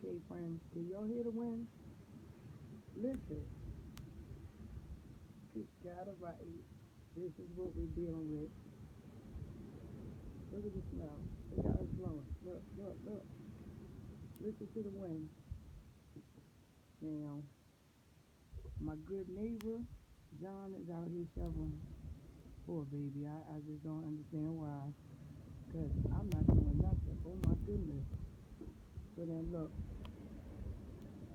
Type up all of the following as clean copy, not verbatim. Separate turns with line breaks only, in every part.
Okay, friends, can y'all hear the wind? Listen, good God Almighty, this is what we're dealing with. Look at the snow. Look how it's blowing. Look, look, look. Listen to the wind. Now, my good neighbor, John, is out here shoveling. Poor baby. I just don't understand why. Because I'm not doing nothing. Oh my goodness. So then look,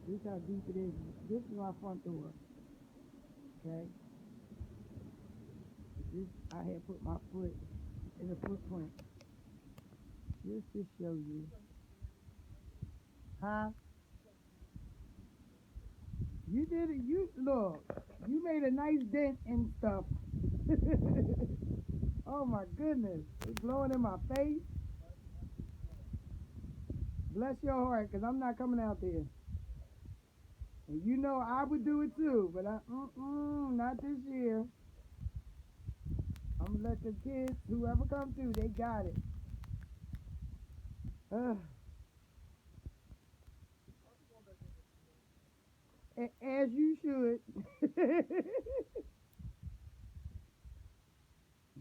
this how deep it is. This is my front door. Okay? This I had put my foot in the footprint. Just to show you. Huh? You did it. You look. You made a nice dent and stuff. Oh my goodness. It's blowing in my face. Bless your heart, because I'm not coming out there. And you know I would do it too, but not this year. I'm gonna let the kids, whoever come through, they got it. As you should.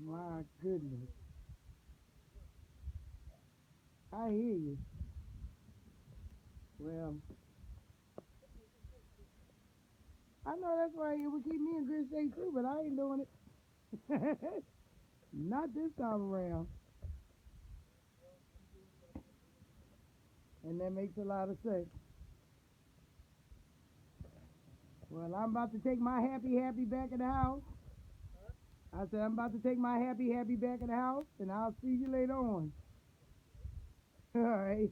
My goodness. I hear you. Well, I know that's why it would keep me in good shape too, but I ain't doing it. Not this time around. And that makes a lot of sense. Well, I'm about to take my happy back in the house. I said I'm about to take my happy back in the house, and I'll see you later on. All right.